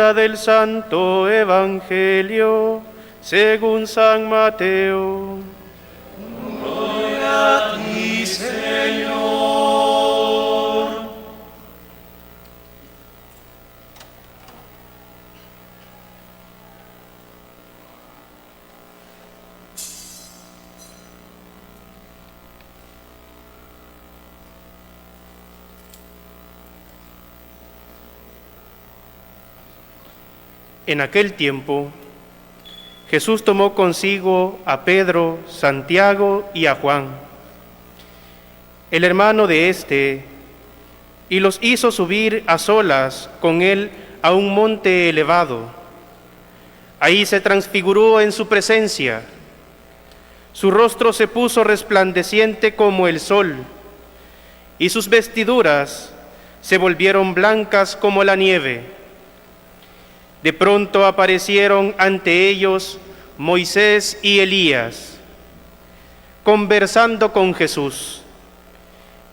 Lectura del Santo Evangelio según San Mateo. Gloria a ti, Señor. En aquel tiempo, Jesús tomó consigo a Pedro, Santiago y a Juan, el hermano de éste, y los hizo subir a solas con él a un monte elevado. Ahí se transfiguró en su presencia. Su rostro se puso resplandeciente como el sol, y sus vestiduras se volvieron blancas como la nieve. De pronto aparecieron ante ellos Moisés y Elías, conversando con Jesús.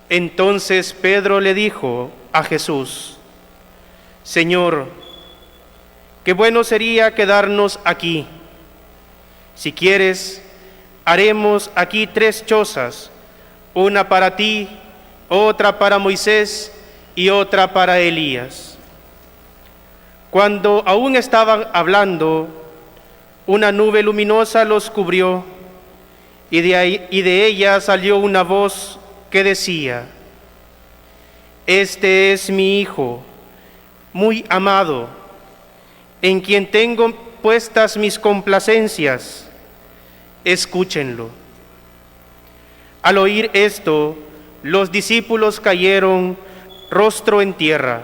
Entonces Pedro le dijo a Jesús: Señor, qué bueno sería quedarnos aquí. Si quieres, haremos aquí 3 chozas, una para ti, otra para Moisés y otra para Elías. Cuando aún estaban hablando, una nube luminosa los cubrió, y de ella salió una voz que decía: Este es mi Hijo, muy amado, en quien tengo puestas mis complacencias. Escúchenlo. Al oír esto, los discípulos cayeron rostro en tierra,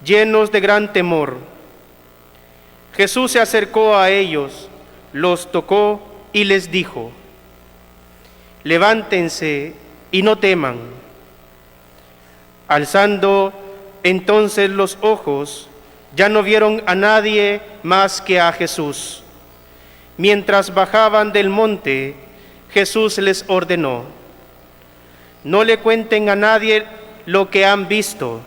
llenos de gran temor. Jesús se acercó a ellos, los tocó y les dijo: Levántense y no teman. Alzando entonces los ojos, ya no vieron a nadie más que a Jesús. Mientras bajaban del monte, Jesús les ordenó: No le cuenten a nadie lo que han visto,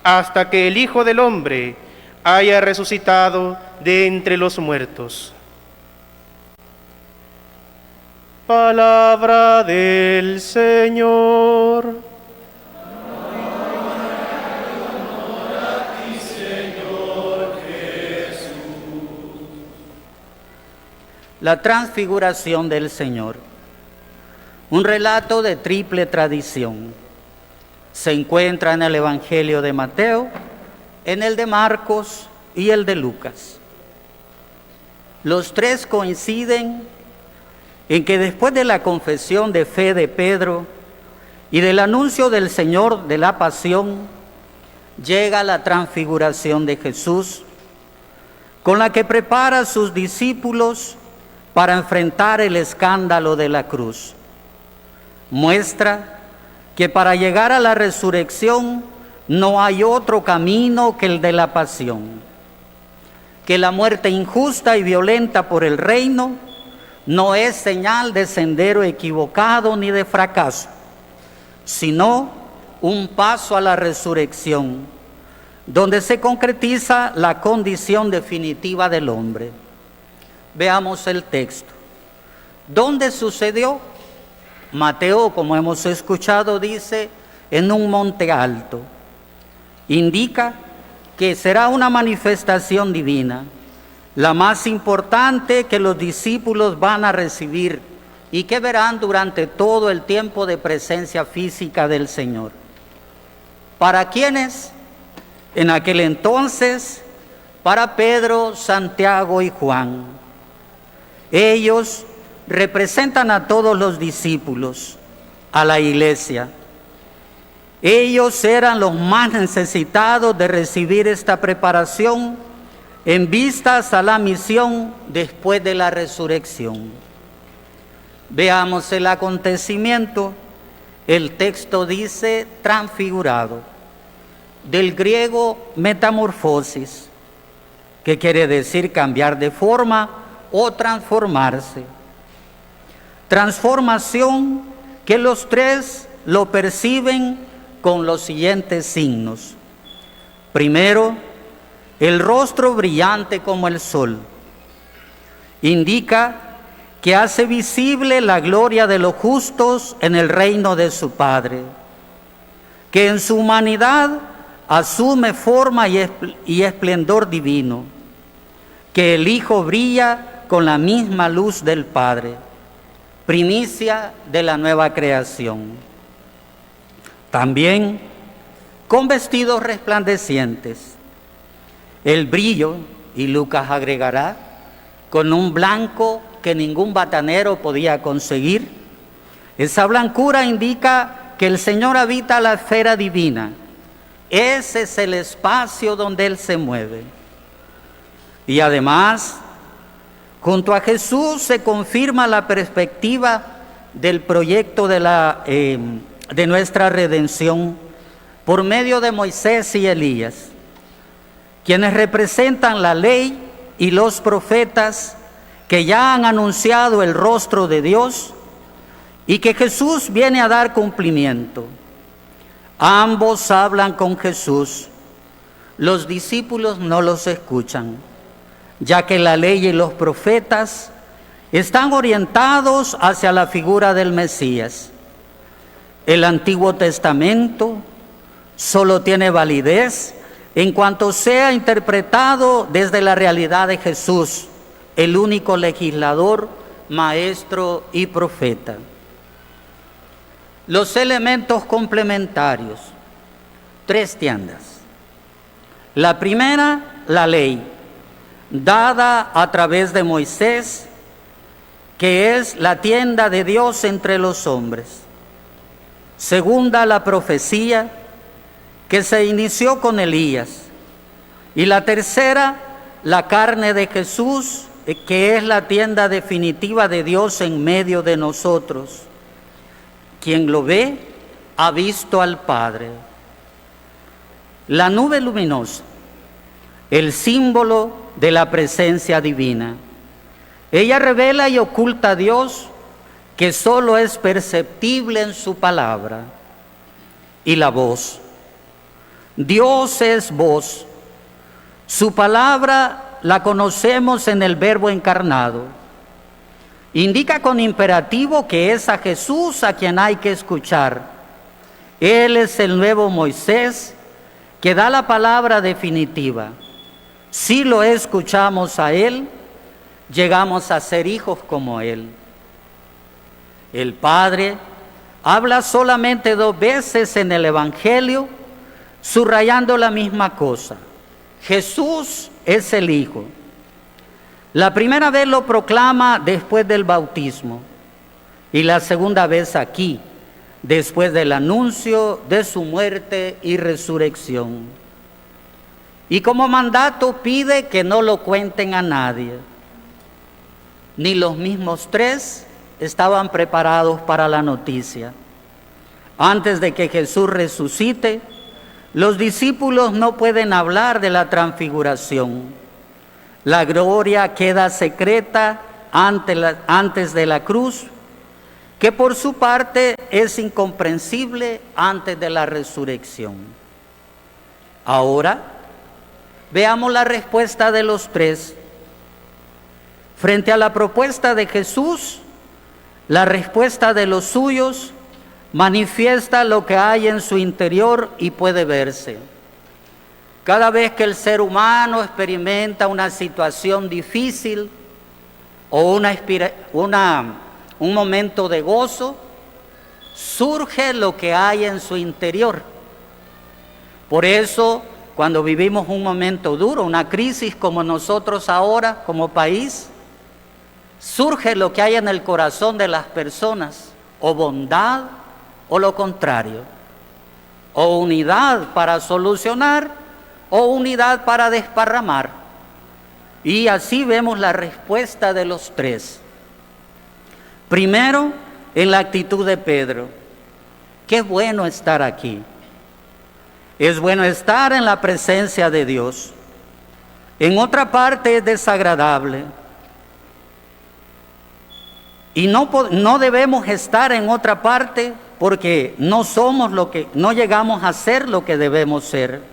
hasta que el Hijo del Hombre haya resucitado de entre los muertos. Palabra del Señor. Honor a ti, Señor Jesús. La transfiguración del Señor. Un relato de triple tradición. Se encuentra en el Evangelio de Mateo, en el de Marcos y el de Lucas. Los 3 coinciden en que después de la confesión de fe de Pedro y del anuncio del Señor de la pasión, llega la transfiguración de Jesús, con la que prepara a sus discípulos para enfrentar el escándalo de la cruz. Muestra que para llegar a la resurrección no hay otro camino que el de la pasión, que la muerte injusta y violenta por el reino no es señal de sendero equivocado ni de fracaso, sino un paso a la resurrección, donde se concretiza la condición definitiva del hombre. Veamos el texto. ¿Dónde sucedió? Mateo, como hemos escuchado, dice en un monte alto. Indica que será una manifestación divina, la más importante que los discípulos van a recibir y que verán durante todo el tiempo de presencia física del Señor. ¿Para quiénes? En aquel entonces, para Pedro, Santiago y Juan. Ellos representan a todos los discípulos, a la iglesia. Ellos eran los más necesitados de recibir esta preparación en vistas a la misión después de la resurrección. Veamos el acontecimiento. El texto dice transfigurado, del griego metamorfosis, que quiere decir cambiar de forma o transformarse. Transformación que los 3 lo perciben con los siguientes signos. Primero, el rostro brillante como el sol. Indica que hace visible la gloria de los justos en el reino de su Padre, que en su humanidad asume forma y esplendor divino, que el Hijo brilla con la misma luz del Padre, primicia de la nueva creación. También con vestidos resplandecientes, el brillo, y Lucas agregará, con un blanco que ningún batanero podía conseguir. Esa blancura indica que el Señor habita la esfera divina. Ese es el espacio donde Él se mueve. Y además, junto a Jesús se confirma la perspectiva del proyecto de nuestra redención por medio de Moisés y Elías, quienes representan la ley y los profetas que ya han anunciado el rostro de Dios y que Jesús viene a dar cumplimiento. Ambos hablan con Jesús. Los discípulos no los escuchan, ya que la ley y los profetas están orientados hacia la figura del Mesías. El Antiguo Testamento solo tiene validez en cuanto sea interpretado desde la realidad de Jesús, el único legislador, maestro y profeta. Los elementos complementarios, 3 tiendas. La primera, la ley, dada a través de Moisés, que es la tienda de Dios entre los hombres. Segunda, la profecía, que se inició con Elías. Y la tercera, la carne de Jesús, que es la tienda definitiva de Dios en medio de nosotros. Quien lo ve, ha visto al Padre. La nube luminosa, el símbolo de la presencia divina. Ella revela y oculta a Dios, que solo es perceptible en su palabra. Y la voz. Dios es voz. Su palabra la conocemos en el Verbo encarnado. Indica con imperativo que es a Jesús a quien hay que escuchar. Él es el nuevo Moisés que da la palabra definitiva. Si lo escuchamos a Él, llegamos a ser hijos como Él. El Padre habla solamente 2 veces en el Evangelio, subrayando la misma cosa. Jesús es el Hijo. La primera vez lo proclama después del bautismo y la segunda vez aquí, después del anuncio de su muerte y resurrección. Y como mandato pide que no lo cuenten a nadie. Ni los mismos 3 estaban preparados para la noticia. Antes de que Jesús resucite, los discípulos no pueden hablar de la transfiguración. La gloria queda secreta antes de la cruz, que por su parte es incomprensible antes de la resurrección. Ahora, veamos la respuesta de los 3. Frente a la propuesta de Jesús, la respuesta de los suyos manifiesta lo que hay en su interior y puede verse. Cada vez que el ser humano experimenta una situación difícil o un momento de gozo, surge lo que hay en su interior. Por eso, cuando vivimos un momento duro, una crisis como nosotros ahora como país, surge lo que hay en el corazón de las personas, o bondad o lo contrario, o unidad para solucionar o unidad para desparramar. Y así vemos la respuesta de los 3. Primero, en la actitud de Pedro. Qué bueno estar aquí. Es bueno estar en la presencia de Dios. En otra parte es desagradable. Y no debemos estar en otra parte porque no llegamos a ser lo que debemos ser.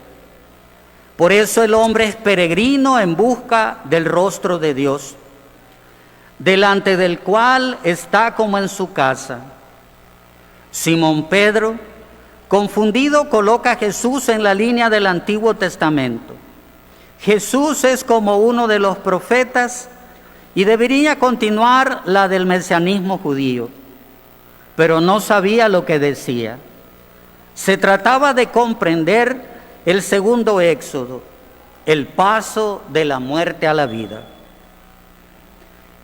Por eso el hombre es peregrino en busca del rostro de Dios, delante del cual está como en su casa. Simón Pedro, confundido, coloca a Jesús en la línea del Antiguo Testamento. Jesús es como uno de los profetas y debería continuar la del mesianismo judío, pero no sabía lo que decía. Se trataba de comprender el segundo éxodo, el paso de la muerte a la vida.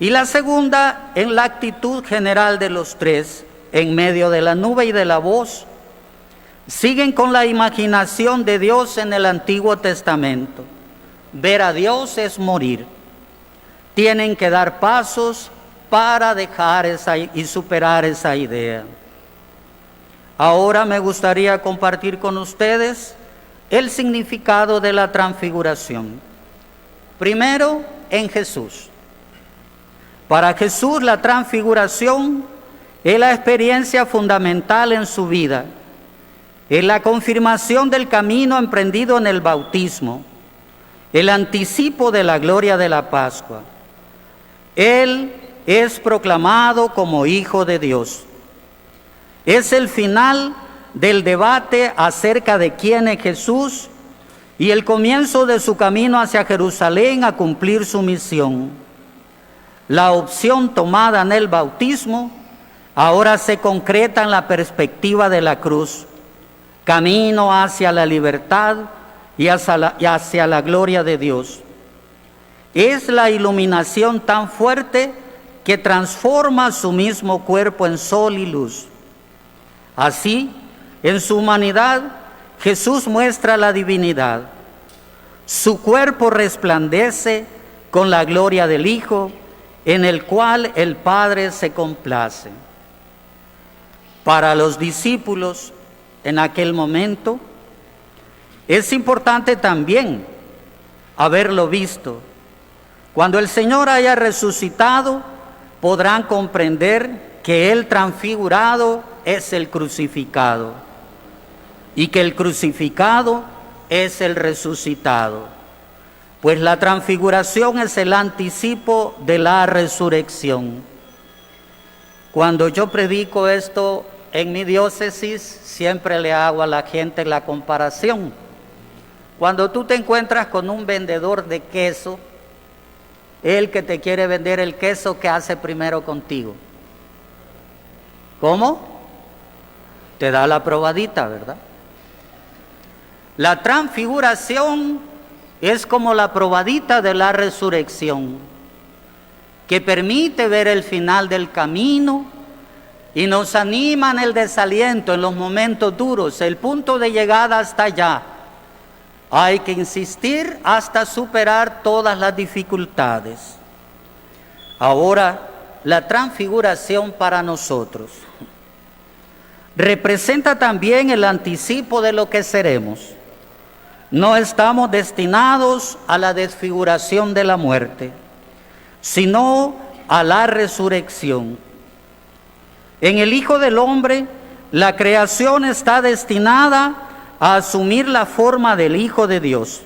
Y la segunda, en la actitud general de los tres, en medio de la nube y de la voz, siguen con la imaginación de Dios en el Antiguo Testamento. Ver a Dios es morir. Tienen que dar pasos para dejar y superar esa idea. Ahora me gustaría compartir con ustedes el significado de la transfiguración. Primero, en Jesús. Para Jesús la transfiguración es la experiencia fundamental en su vida. Es la confirmación del camino emprendido en el bautismo, el anticipo de la gloria de la Pascua. Él es proclamado como Hijo de Dios. Es el final del debate acerca de quién es Jesús y el comienzo de su camino hacia Jerusalén a cumplir su misión. La opción tomada en el bautismo ahora se concreta en la perspectiva de la cruz, camino hacia la libertad y hacia la gloria de Dios. Es la iluminación tan fuerte que transforma su mismo cuerpo en sol y luz. Así, en su humanidad, Jesús muestra la divinidad. Su cuerpo resplandece con la gloria del Hijo, en el cual el Padre se complace. Para los discípulos, en aquel momento, es importante también haberlo visto. Cuando el Señor haya resucitado, podrán comprender que el transfigurado es el crucificado y que el crucificado es el resucitado, pues la transfiguración es el anticipo de la resurrección. Cuando yo predico esto en mi diócesis, siempre le hago a la gente la comparación. Cuando tú te encuentras con un vendedor de queso, el que te quiere vender el queso, ¿qué hace primero contigo? ¿Cómo? Te da la probadita, ¿verdad? La transfiguración es como la probadita de la resurrección, que permite ver el final del camino y nos anima en el desaliento, en los momentos duros, el punto de llegada hasta allá. Hay que insistir hasta superar todas las dificultades. Ahora, la transfiguración para nosotros representa también el anticipo de lo que seremos. No estamos destinados a la desfiguración de la muerte, sino a la resurrección. En el Hijo del Hombre, la creación está destinada a asumir la forma del Hijo de Dios,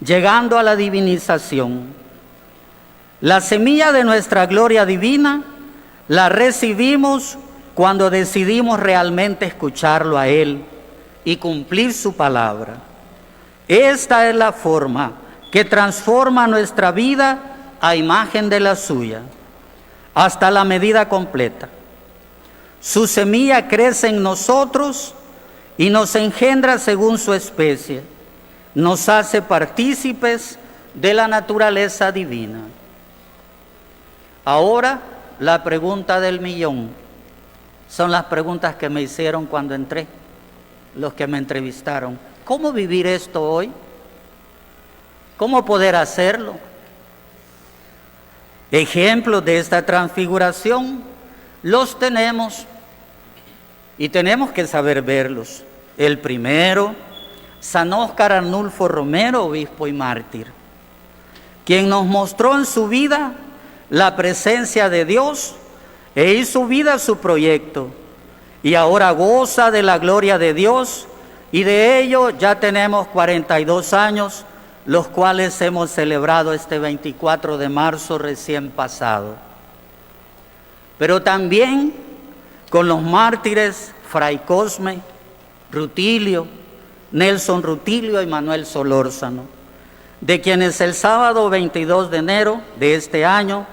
llegando a la divinización. La semilla de nuestra gloria divina la recibimos cuando decidimos realmente escucharlo a Él y cumplir su palabra. Esta es la forma que transforma nuestra vida a imagen de la suya, hasta la medida completa. Su semilla crece en nosotros y nos engendra según su especie, nos hace partícipes de la naturaleza divina. Ahora, la pregunta del millón. Son las preguntas que me hicieron cuando entré, los que me entrevistaron. ¿Cómo vivir esto hoy? ¿Cómo poder hacerlo? Ejemplos de esta transfiguración los tenemos y tenemos que saber verlos. El primero, San Óscar Arnulfo Romero, obispo y mártir, quien nos mostró en su vida la presencia de Dios e hizo vida su proyecto, y ahora goza de la gloria de Dios y de ello ya tenemos 42 años, los cuales hemos celebrado este 24 de marzo recién pasado. Pero también con los mártires Fray Cosme, Rutilio, Nelson Rutilio y Manuel Solórzano, de quienes el sábado 22 de enero de este año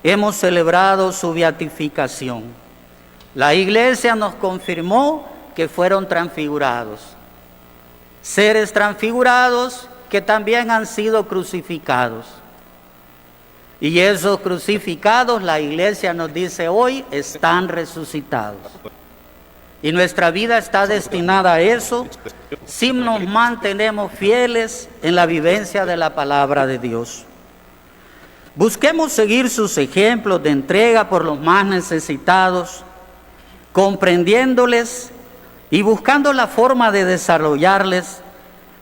hemos celebrado su beatificación. La Iglesia nos confirmó que fueron transfigurados, seres transfigurados que también han sido crucificados. Y esos crucificados, la Iglesia nos dice hoy, están resucitados. Y nuestra vida está destinada a eso si nos mantenemos fieles en la vivencia de la palabra de Dios. Busquemos seguir sus ejemplos de entrega por los más necesitados, comprendiéndoles y buscando la forma de desarrollarles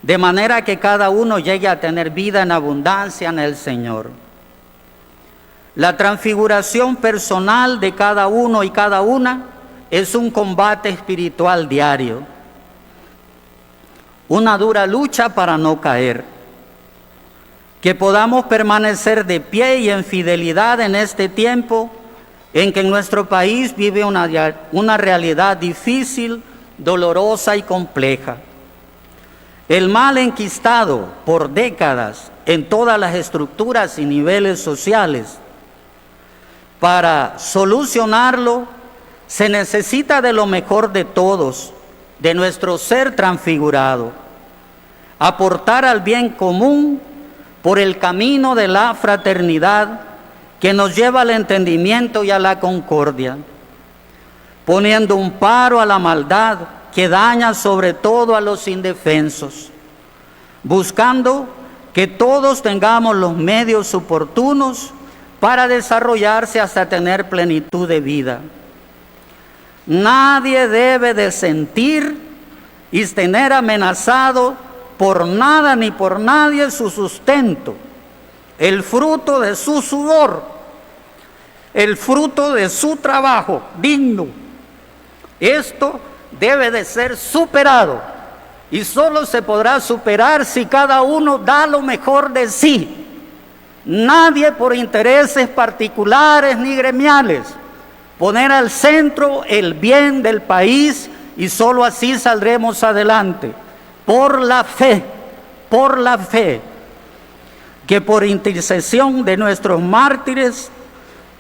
de manera que cada uno llegue a tener vida en abundancia en el Señor. La transfiguración personal de cada uno y cada una es un combate espiritual diario, una dura lucha para no caer. Que podamos permanecer de pie y en fidelidad en este tiempo en que en nuestro país vive una realidad difícil, dolorosa y compleja. El mal enquistado por décadas en todas las estructuras y niveles sociales. Para solucionarlo se necesita de lo mejor de todos, de nuestro ser transfigurado, aportar al bien común por el camino de la fraternidad que nos lleva al entendimiento y a la concordia, poniendo un paro a la maldad que daña sobre todo a los indefensos, buscando que todos tengamos los medios oportunos para desarrollarse hasta tener plenitud de vida. Nadie debe de sentir y tener amenazado por nada ni por nadie su sustento, el fruto de su sudor, el fruto de su trabajo digno. Esto debe de ser superado y solo se podrá superar si cada uno da lo mejor de sí. Nadie por intereses particulares ni gremiales. Poner al centro el bien del país y solo así saldremos adelante. Por la fe, que por intercesión de nuestros mártires,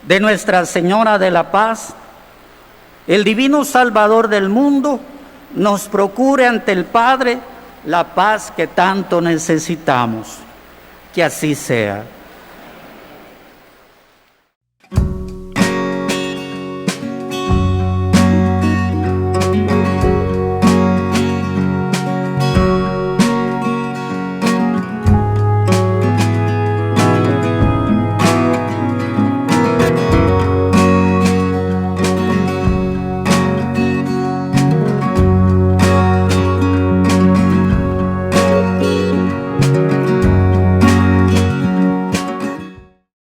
de Nuestra Señora de la Paz, el divino Salvador del mundo nos procure ante el Padre la paz que tanto necesitamos. Que así sea.